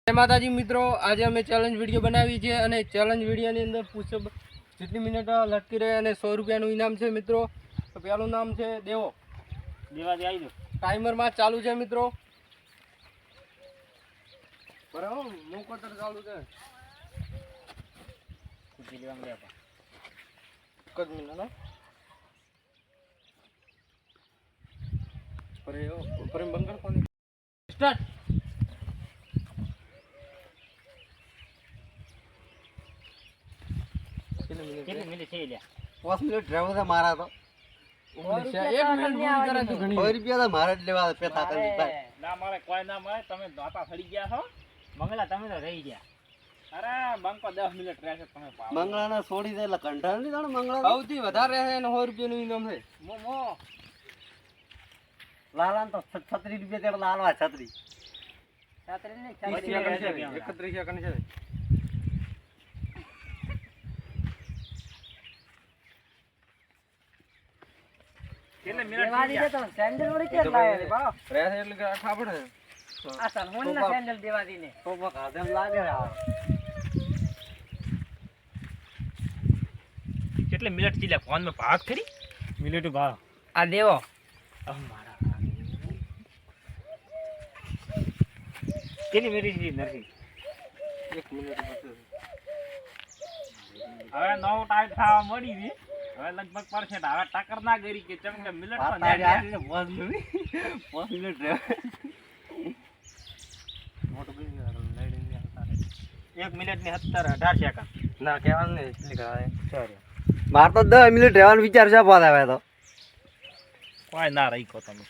જય માતાજી મિત્રો, આજે અમે ચેલેન્જ વિડીયો બનાવી છે અને ચેલેન્જ વિડીયોની અંદર પુશઅપ જેટલી મિનિટ લટકી રહે અને 100 રૂપિયાનું ઇનામ છે મિત્રો. તો પહેલું નામ છે દેવો. દેવાથી આવી દો. ટાઈમરમાં ચાલુ છે મિત્રો. બરાબર મોકોતર ચાલુ છે. કુટી લેવા મળે આપા. કદ મિનિટ ના પર બંગર કોને સ્ટાર્ટ. કેટલી મિનિટ છે લ્યા? 5 મિનિટ રહેવું છે મારા તો. 1 મિનિટ બોલી કરે તો ઘણી 100 રૂપિયા તો મારે જ લેવા પેથા કરી ભાઈ. ના મળે, કોઈ ના મળે. તમે દાતા સડી ગયા છો. મંગલા તમે તો રહી ગયા. અરે બંકો 10 મિનિટ રહેશે તમે પાવ. મંગળાને છોડી દે એટલે કંટાળ નહીં જાણે મંગળા. સૌથી વધારે છે અને 100 રૂપિયાનું ઇનામ છે. મોમો લાલાને તો 36 રૂપિયા તેડ લાલવા છત્રી. 31 સેકન્ડ છે. કેટલી મિનિટ છે? રહેશે એટલે કે આખા પડે. તો કાઢે એમ લાગે છે આ. કેટલી મિનિટ છે લ્યા? ફોનમાં ભાગ કરી મિનિટ ભાગ. આ દેવો મારા કેટલી મિનિટ છે નથી? 1 મિનિટ બચે. હવે નવો ટાઈમ થવા મળી છે. હવે લગભગ પડશે. હવે ટક્કર ના કરી કે ચમ કે મિનિટ વાત તો તારી ના આથી ને 5 મિનિટ રહે. મોટો બી લઈ 1 મિનિટ ની 18 સેકન્ડ. ના કહેવાનું નહીં એટલી કરાય. sorry. મારે તો 10 મિનિટ રહેવાનો વિચાર છે પાછા હવે તો. કોઈ ના રહી કો તમે.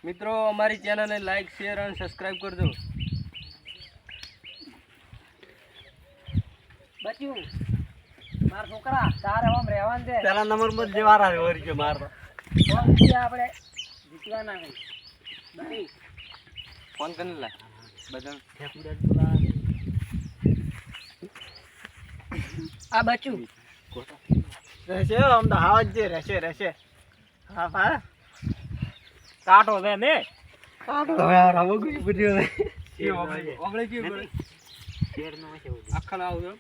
મિત્રો અમારી ચેનલને લાઈક શેર અને સબસ્ક્રાઇબ કરજો. બચ્યું માર છોકરા તારે આમ રહેવાનું છે. પહેલા નંબર માં જે વાર આવે વરી કે માર તો. આપણે જીતવાના નહીં. નહીં ફોન કરીને લા બધા આ બચ્યું રહેશે આમ તો હાવ જ રહેશે. હા હા કાટો દે ને. હવે આ રામો ગુઈ પડ્યો છે. એ ઓગળે કેવું પડે શેર નો છે આખા ના આવજો.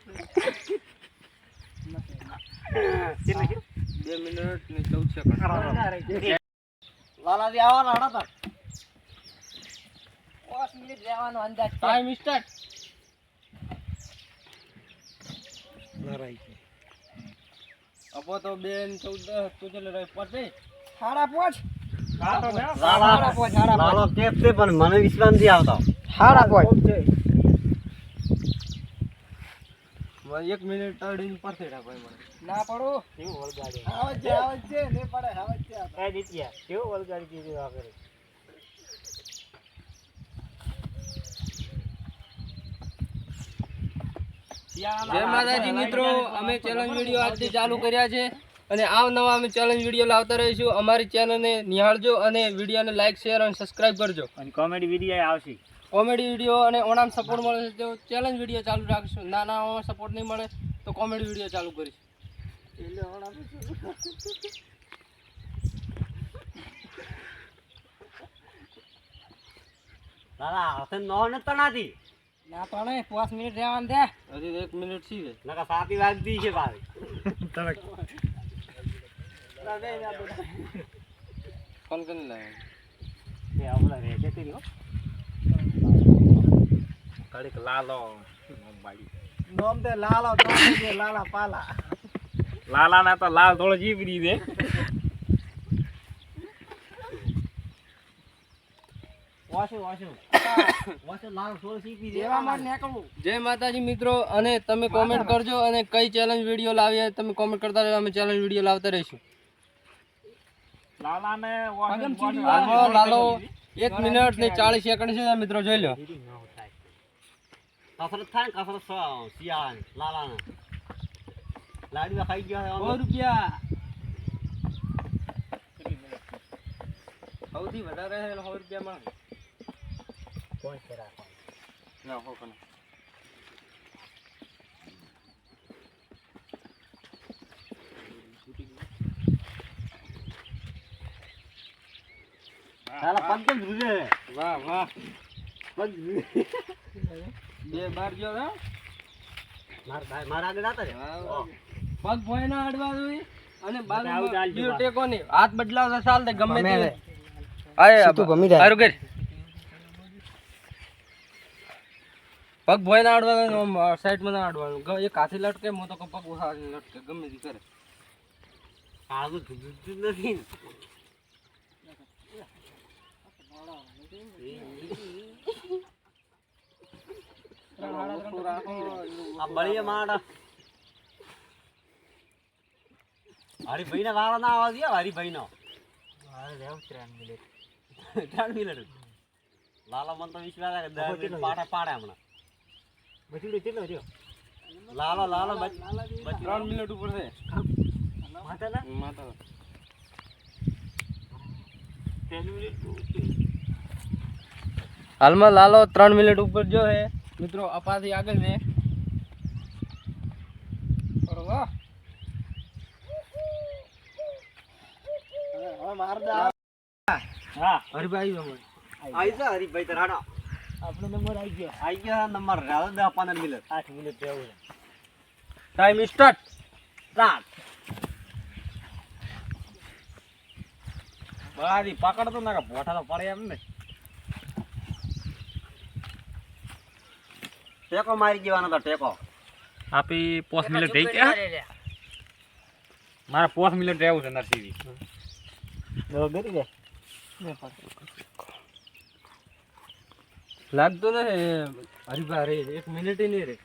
કેટલી છે? 2 મિનિટ ને 14 સેકન્ડ. લાલાજી આવવાના હતા. 5 મિનિટ રહેવાનો અંદાજ છે. Time start. અપો તો 2 ને 14 તો ચલે રહે પતે. 5:30 કાટો દે. લાલો કે છે પણ મને વિશ્વાસ નથી આવતો. 5:30 1 મિનિટ અડીને પરસેડા ભાઈ મને. ના પડો કેવું વળગાડી. આવજ છે ને પડે આવજ છે. એ દીતિયા કેવું વળગાડી દીધું આ કરે. જય માતાજી મિત્રો, અમે ચેલેન્જ વિડીયો આજથી ચાલુ કર્યા છે અને નવા અમે ચેલેન્જ વિડીયો લાવતા રહીશું. અમારી ચેનલને નિહાળજો અને વિડીયોને લાઈક શેર અને સબસ્ક્રાઇબ કરજો. અને કોમેડી વિડીયો આવશે. કોમેડી વિડીયો અને ઓણામ સપોર્ટ મળે છે તો ચેલેન્જ વિડીયો ચાલુ રાખશું. નાના સપોર્ટ નહીં મળે તો કોમેડી વિડીયો ચાલુ કરીશું. લાલા હાથે નો ને તણાતી. ના પડે 5 મિનિટ રહેવાનું છે. હજી 1 મિનિટ છે. નકા સાતી વાગતી છે ભાઈ. ફોન કરીને લાવ. એ આવલા રે કે તીનો કડીક લાલો બાડી નોમ દે લાલા તો દે લાલા પાલા. લાલા ના તો લાલ થોડો જીવરી દે. વાસે લાલ સોળ સીપી દે. દેવામાં નીકળવું. જય માતાજી મિત્રો, અને તમે કોમેન્ટ કરજો અને કઈ ચેલેન્જ વિડીયો લાવીએ તમે કોમેન્ટ કરતા રહેજો. અમે ચેલેન્જ વિડીયો લાવતા રહીશું. લાલા ને લાલો 1 મિનિટ ને 40 સેકન્ડ છે મિત્રો, જોઈ લો. કસરત થાય ને કસરત શિયાળ લાલાને લાડીમાં ખાઈ ગયા 100 રૂપિયા સૌથી વધારે 100 રૂપિયા મળે. કોઈ કરા ના હો કોને લાલા પગ કેમ ધ્રુજે છે? વાહ વાહ પગ ધ્રુજે. બે બાર જો હે મારા આગળ આતા છે. પગ ભોય ના અડવા જોઈએ અને આવું બાજુમાં ચાલજો બીજો બાર. ટેકો નહીં હાથ બદલાવતા ચાલતે ગમે ગમે તે તે. આય સીધું ગમી જાય. હારું કર પગ ભોય ના અડવાનું સાઈડમાં ના અડવાનું એક હાથી લટકે મો તો પગ ઓછા લટકે ગમે તે કરે આગળ ધ્રુજતું નથી ને. આ બળીએ માડા હરીભાઈ ને વાળા ના આવવા દે હરીભાઈ નો 3 મિનિટ લાલા મન તો વિશ્વાસ આવે 10 મિનિટ પાડે હમણાં લાલો લાલો 3 મિનિટ ઉપર છે માતા હાલમાં લાલો 3 મિનિટ ઉપર જો હે મિત્રો અપાથી આગળ છે વાહ હા હરીભાઈ આવી જા હરીભાઈ તો રાડો આપણો નંબર આવી ગયો. આવી ગયો નંબર રાડો 10-15 મિનિટ 8 મિનિટ રહેવું છે. ટાઈમ સ્ટાર્ટ સ્ટાર્ટ બળાદી પકડતો ના કે ભોઠા તો પડે એમ ને. ટેકો મારી દેવાનો તો ટેકો આપી 5 મિનિટ થઈ ગયા. મારે 5 મિનિટ રહેવું છે નરસીવી. ગરી જાય. લાગતો ને હરીભાઈ રે 1 મિનિટ નહીં રે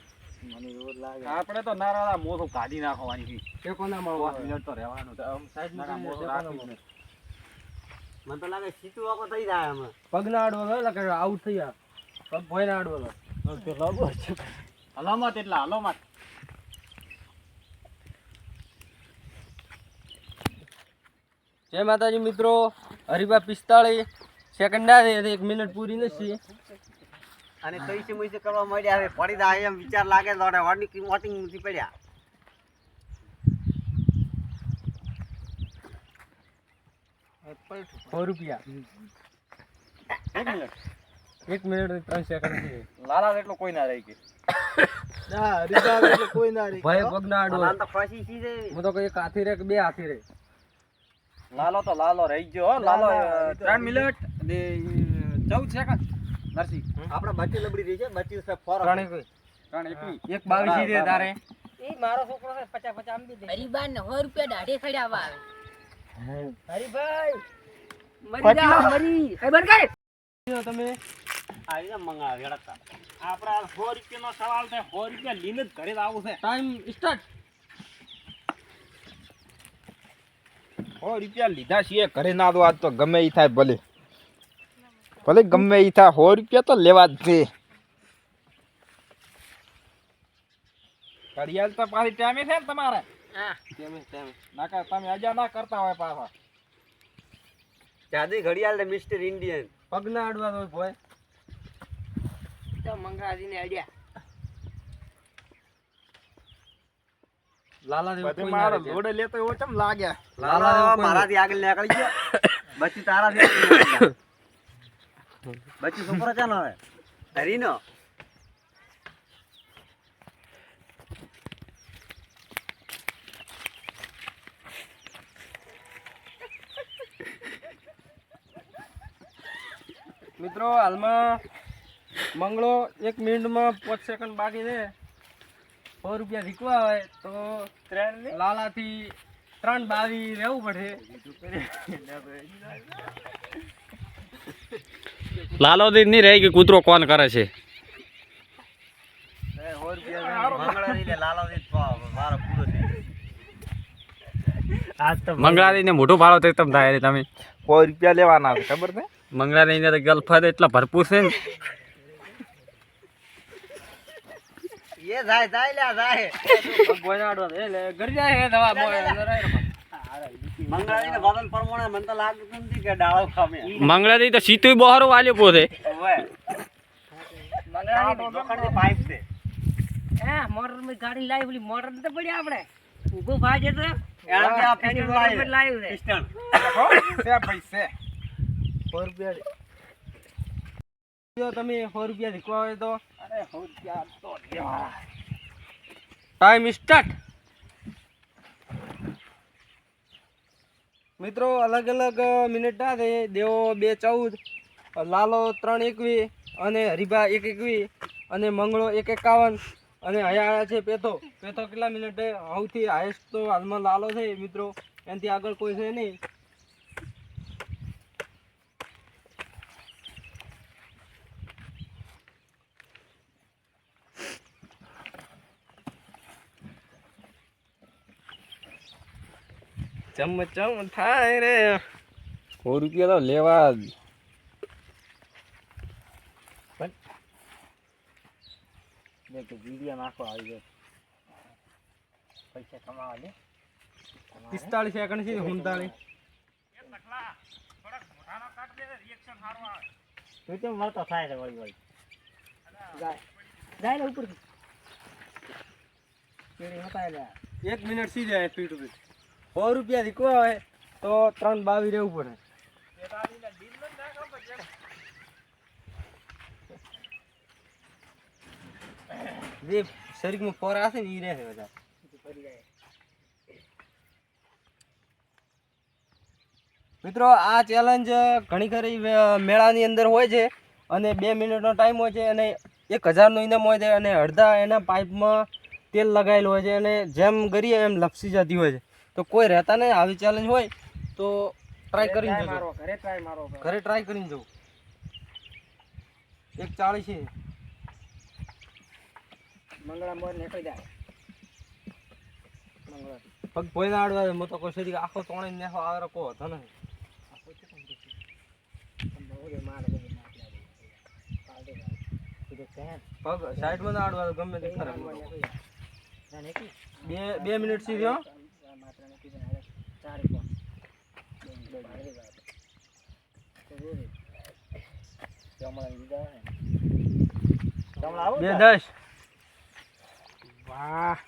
મને એવું લાગે. આપણે તો નારા મોઢું કાઢી નાખવાની. ટેકો ના 5 મળવા મિનિટ તો રહેવાનું છે. સાઈડમાં મોઢું ટેકો ના રાખી મળે. મને તો લાગે સીટું વાકો થઈ જાય હમણાં પગ ના અડવાનો એટલે કે આઉટ થઈ જાય પગ ભોય ના અડવાનો હલામત એટલા હલામત. જય માતાજી મિત્રો હરીભા 45 સેકન્ડ ના છે 1 મિનિટ પૂરી નથી અને તૈસે મુઈસે કરવા માંડ્યા હવે પડી જાય એમ વિચાર લાગે દોડે વોટિંગ વોટિંગ નથી પડ્યા 100 રૂપિયા 1 મિનિટ. 1 મિનિટ અને 3 સેકન્ડ છે લાલા એટલો કોઈ ના રહી ગઈ. ભાઈ પગ ના અડવાનો આમ તો ખસી સી જાય હું તો કઈ એક હાથી રે કે બે હાથી રે લાલો તો લાલો રહી ગયો હો. લાલો 3 મિનિટ ને 14 સેકન્ડ. નરસી આપણે બચ્ચી લબડી રહી છે બચ્ચી સે ફોર ત્રણે કોઈ 3 એક 22 દે તારે એ મારો છોકરો છે 50 આમ બી દે હરીબાન ને 100 રૂપિયા દાઢે ખડ્યા આવે હરીભાઈ મરી જા મરી એ બંધ કર તમે આવી ને મંગાવે હેડતા આપડા 100 રૂપિયાનો સવાલ છે. 100 રૂપિયા લીને જ ઘરે જ આવું છે. ટાઈમ સ્ટાર્ટ 100 રૂપિયા લીધા છીએ ઘરે ના દો આજ તો ગમે ઈ થાય ભલે ભલે ગમે ઈ થાય 100 રૂપિયા તો લેવા જ છે. ઘડિયાળ તો પાછી ટાઈમે છે ને તમારે હા નાકા તમે અજા ના કરતા હોય પાછા. જાદી ઘડિયાળ ને મિસ્ટર ઇન્ડિયન પગ ના અડવાનો હોય તો મંગરાજી ને આઈડિયા લાલા દેવ બધે કોઈ મારો ના લોડે લેતો એવો ચમ લાગ્યા. લાલા દેવ કોઈ મારાથી આગળ નીકળી ગયો બચ્ચી તારાથી આગળ નીકળી ગયો. બચ્ચી છોકરો ચાનો હવે હરીનો મિત્રો હાલમાં મંગળો 1 મિનિટમાં 5 સેકન્ડ બાકી છે 100 રૂપિયા જીતવા હોય તો લાલાથી 3:22 રહેવું પડે લાલો દી નહીં રહી ગઈ. કૂતરો કોણ કરે છે? મંગળા લઈને લાલો દે વારો પૂરો થઈ મંગળાદી ને મોટું ભાડો તો તમે થાય તમે 100 રૂપિયા લેવાના છે ખબર છે. મંગળાદી ને ગલ્ફા એટલા ભરપૂર છે ને. એ જાય જાય લ્યા જાય ભોય ના અડવાનો એટલે ઘર જાય હે દવા મંગળા લઈને બદલ પ્રમાણે મને તો લાગતું નથી કે ડાળો ખામે મંગળાદી તો સીતું બહાર વાલ્યો પોતે. ઓવે મંગળા દુકાનની પાઇપ છે હા મોટર માં ગાડી લાવી બોલી મોટર તો પડી આપણે ઊભો ભાઈ જતો એના આ એની પિસ્ટન મોટર પર લાવ્યું છે પિસ્ટન છે ભાઈ છે. 100 રૂપિયા જો તમે 100 રૂપિયા શીખવા હોય તો અરે 100 રૂપિયા તો લેવા. Time start. મિત્રો અલગ અલગ મિનિટ ના છે. દેવો 2:14, લાલો 3:21 અને હરીભા 1:21 અને મંગળો 1:51 અને હયાળા છે પેથો કેટલા મિનિટે? સૌથી હાઈએસ્ટ તો હાલમાં લાલો છે મિત્રો, એનાથી આગળ કોઈ છે નહીં. ચમ થાય રે. 100 રૂપિયા તો લેવા જ. દેખ વિડિયો નાખો આવી જાય. પૈસા કમાવા દે. 45 સેકન્ડ છે. 39. તું કેમ મળતો થાય છે વળી વળી. જાય ને ઉપર કેડી મતાય લે. 1 મિનિટ સી જાય સ્પીડ ઉપર. 100 રૂપિયા શીખવા હોય તો 3:22 રહેવું પડે. જે શરીરમાં ફોરા હશે ને એ રહે બધા. મિત્રો આ ચેલેન્જ ઘણી ખરી મેળાની અંદર હોય છે અને 2 મિનિટનો ટાઈમ હોય છે અને 1000નું ઇનામ હોય છે અને અડધા એના પાઇપમાં તેલ લગાવેલું હોય છે અને જેમ કરીએ એમ લપસી જતી હોય છે. તો કોઈ રહેતા નહીં. આવી ચેલેન્જ હોય તો ટ્રાય કરીને જજો. ઘરે ટ્રાય મારો. ઘરે ટ્રાય કરીને જવું. 1:40 છે. મંગળા મોર નીકળી જાય. મંગળા પગ ભોય ના આડવા મો તો કોઈ સદી આખો તોણી નાખો આવે કો હતો ને. પગ સાઈડમાં ના આડવા ગમે તે ખરાબ. 2 મિનિટ થી રહ્યો. કમળા આવું 2:10. વાહ.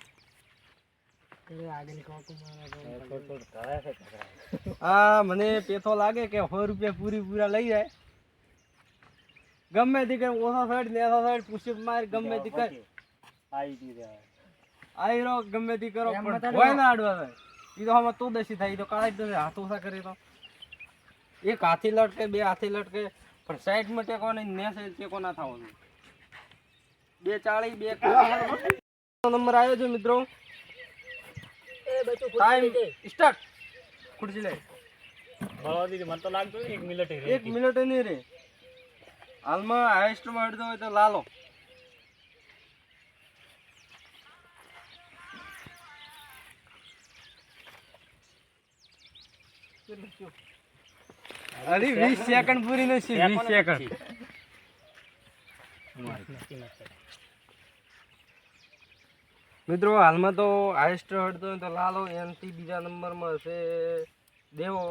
આ મને પેથો લાગે કે 100 રૂપિયા પૂરા લઈ જાય. ગમે તે કઈ ઓછો સાઈડ ને એસો સાઈડ પુશઅપ માર ગમે તે કઈ આઈ રો ગમે તે કરો પણ હોય ના આડવા થાય. ઈ તો હમ તો દસી થાય. ઈ તો કાળા જ હાથ ઓછા કરે તો એક હાથી લટકે 2 હાથી લટકે પણ સાઈડ માં ટેકો નહીં ને સાઈડ ટેકો ના થવાનું. 2:40 2 નંબર આવ્યો છે મિત્રો. Time start. ખુરશી લે. મને તો લાગતું 1 મિનિટ 1 મિનિટ નહીં રે. હાલમાં હાઈએસ્ટ માં અડધો હોય તો લાલો. અરે 20 સેકન્ડ પૂરી નથી. 20 સેકન્ડ. મિત્રો હાલમાં તો હાઈએસ્ટ અડધો હોય તો લાલો. એનાથી બીજા નંબરમાં હશે દેવો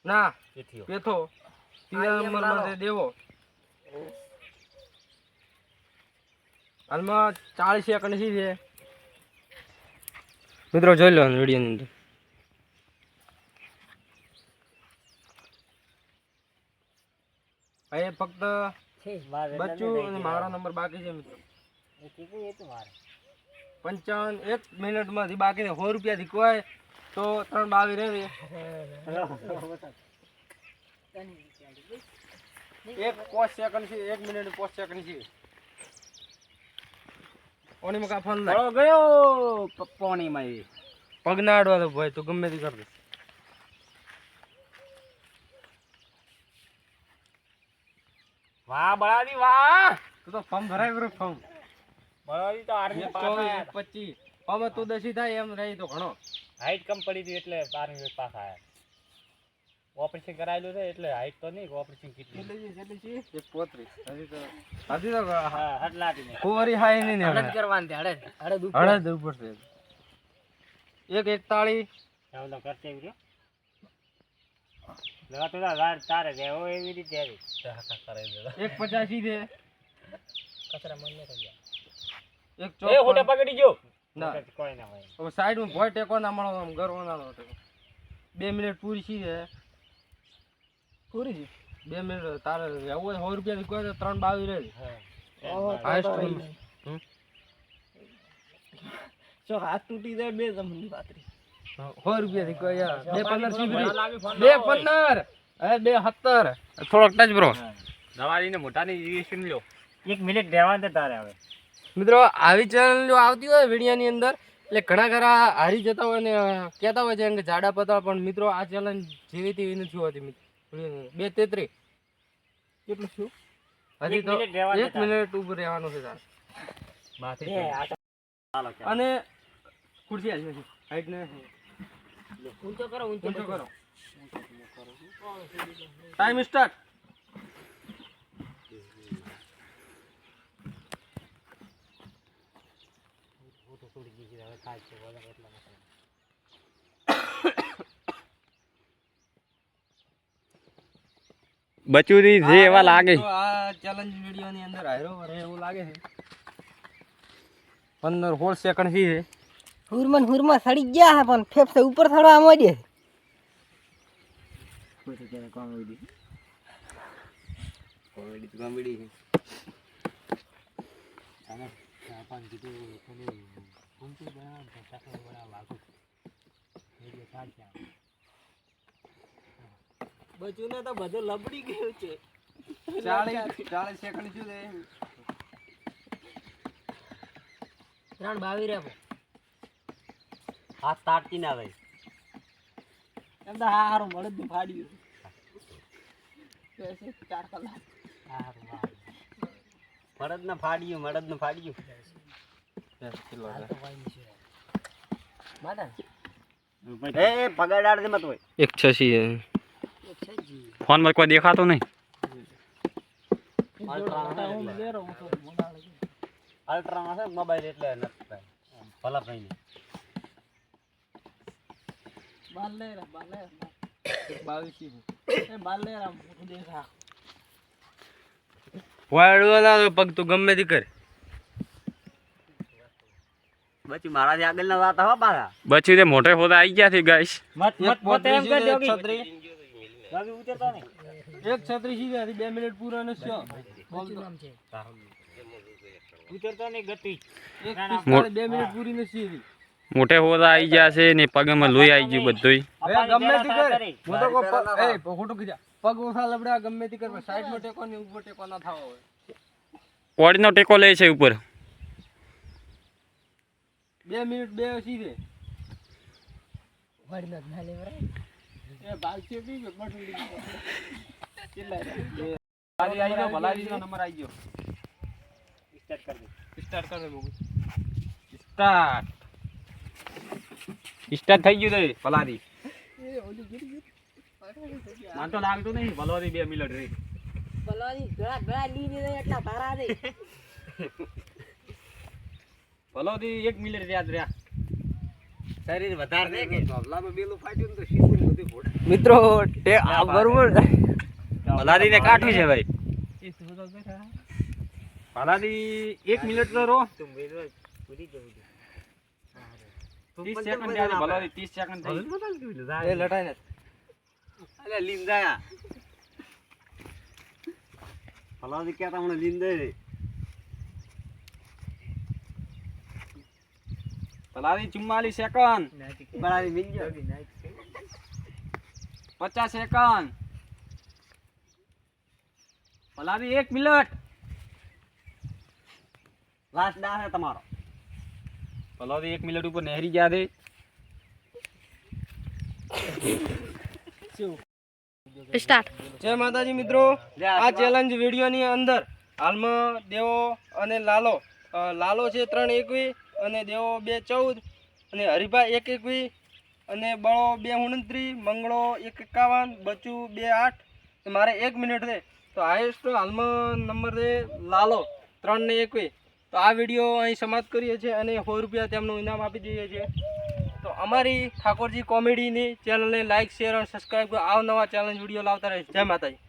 ના પેથો. ત્રીજા નંબરમાં છે દેવો. હાલમાં 40 સેકન્ડ છે મિત્રો. જોઈ લો વિડીયોની અંદર. હવે ફક્ત બચ્ચું અને મારો નંબર બાકી છે મિત્રો. 55 1 મિનિટમાંથી બાકી છે. 100 રૂપિયા શીખવાય તો 3:22 રહે. 1 સેકન્ડ છે. 1 મિનિટ 5 સેકન્ડ છે. ઓની મકા ફોન લાગ ગયો પાણીમાં. પગ ના અડવા તો ભાઈ તું ગમે તે કર દે. વાહ બળાદી વાહ. તું તો ફોર્મ ભરાય બરો ફોર્મ. બળાદી તો આર્મી પાસ 24 25 હવે તું દસી થાય એમ રહી તો ઘણો. હાઈટ કમ પડી હતી એટલે 12 પાસ આયા. ઓપરેશન કરાયેલું છે એટલે હાઈટ તો નહીં. ઓપરેશન કેટલી કેટલી છે? 135. હજી તો હા હટલાટી ને કોરી હાઈ નહીં ને હળદ કરવાની છે, હળદ હળદ ઉપર છે. 1:41 એવું તો કરતે રહ્યો. લગા તો લાડ તારે દેવો એવી રીતે આવી. કરાઈ દે. 1:85 છે. કચરા મન ને થઈ ગયા. 1:54 એ હોટે પકડી ગયો. ના કોઈ ના હોય. હવે સાઈડમાં ભોય ટેકો ના મળો આમ ગરવો ના લો. 2 મિનિટ પૂરી છે. પૂરી છે. 2 મિનિટ તારે રહેવું હોય 100 રૂપિયા થી કોઈ તો 3:22 રહે ઓહો, તો હાઈએસ્ટ તો નંબર. હમ. જો હાથ તૂટી જાય બે જમની પાતરી 100 રૂપિયા થી કોઈ 2:15 સીધી 2:15 અરે 2:17 થોડોક ટચ બ્રો દવાડીને મોટાની ઇન્જેક્શન લ્યો. 1 મિનિટ રહેવા દે તારે હવે. મિત્રો આવી ચેનલ જો આવતી હોય વિડીયોની અંદર એટલે ઘણા ખરા હારી જતા હોય ને કહેતા હોય છે કે જાડા પતળા, પણ મિત્રો આ ચેલેન્જ જેવી તેવી નથી હોતી મિત્રો. 2:33 કેટલું શું હજી તો મિનિટ રહેવા દે 1 મિનિટ ઉપર રહેવાનું છે તારે. ચાલો અને ખુરશી હાલ છે હાઈટ ને ઊંચો કરો ઊંચો કરો. Time start. બચુરી જે એવા લાગે. તો આ ચેલેન્જ વિડિયો ની અંદર હારો રહે એવું લાગે છે. 15-16 સેકન્ડ થી છે. હુરમાં સડી ગયા હે પણ ફેફસે ઉપર થડવા માંડે બચ્યું ને તો બધું લબડી ગયું છે 40 સેકન્ડ થયું છે. 3:22 રહે હાથ તાટતી ના ભાઈ. એમ તો હારું મળે જ ફાડ્યું 4 કલાક મળદ ને ફાડ્યું. માતા એ પગાડાડ દે મત હોય. 186 ફોન માં કોઈ દેખાતો નહીં. અલ્ટ્રામાં છે મોબાઈલ એટલે નથી ભાઈ. ભલા ભાઈ વાળવાના પગ તું ગમે તે કર. બચી મારાથી આગળ ના વાતા હો પાછા. બચું તે મોટે હોતા આવી ગયા છે ગાઈસ. મત એમ કર દો કે 1:36 બાકી ઉતરતો નહીં. 1:36 સીધા 2 મિનિટ પૂરા ને શું નામ છે ઉતરતો નહીં ગતિ. 2 મિનિટ પૂરી ને સીધી. મોટે હોતા આવી ગયા છે ને પગમાં લોહી આવી ગયું બધુંય. હવે ગમે તે કર. હું તો ખોટું કીધા. પગ ઓછા લબડા ગમે તે કર. સાઈડ માં ટેકો ને ઉપર ટેકો ના થાવો હોય. કોડીનો ટેકો લે છે ઉપર. 2 મિનિટ 2 સીધે. વડનો જ ના લેવરાય એ ભાગશે બી બટુડી ભલાજીનો નંબર આવી ગયો. સ્ટાર્ટ કર દે. સ્ટાર્ટ કર દે મોગુ. સ્ટાર્ટ થઈ ગયું છે ભલાદી. મને તો લાગતું નહીં ભલોથી 2 મિનિટ રહી. બલોની ગળા લીધી દે એટલા તારા દે ભલોથી 1 મિનિટ યાદ રહ્યા. શરીર વધારે દે કે મિત્રો બરોબર ભલાદી ને કાઠું છે ભાઈ. ભલાદી 1 મિનિટ તો રો. 30 સેકન્ડ યાદ ભલાદી 30 સેકન્ડ થઈ. એ લટાઈ ને અલે લીંદાયા. ભલોથી કહેતા મને લીંદે રે. ભલાદી 44 સેકન્ડ. બરાબર મિલ ગયો. 50 સેકન્ડ. ભલાદી 1 મિનિટ. લાસ્ટ ડા છે તમારો. ભલાદી 1 મિનિટ ઉપર નહેરી ગયા છે. સ્ટાર્ટ જય માતાજી મિત્રો. આ ચેલેન્જ વિડીયોની અંદર હાલમાં દેવો અને લાલો છે 3:21 અને દેવો 2:14 અને હરિભાઈ 1:21 અને બળો 2:29 મંગળો 1:51 બચુ 2:08 મારે 1 મિનિટ છે. તો હાઈએસ્ટ હાલમાં નંબર છે લાલો 3:21. તો આ વિડીયો અહીં સમાપ્ત કરીએ છીએ અને 100 રૂપિયા તેમનું ઇનામ આપી દઈએ છીએ. તો અમારી ઠાકોરજી કોમેડીની ચેનલને લાઇક શેર અને સબસ્ક્રાઈબ કરો. અવનવા ચેલેન્જ વિડીયો લાવતા રહે. જય માતાજી.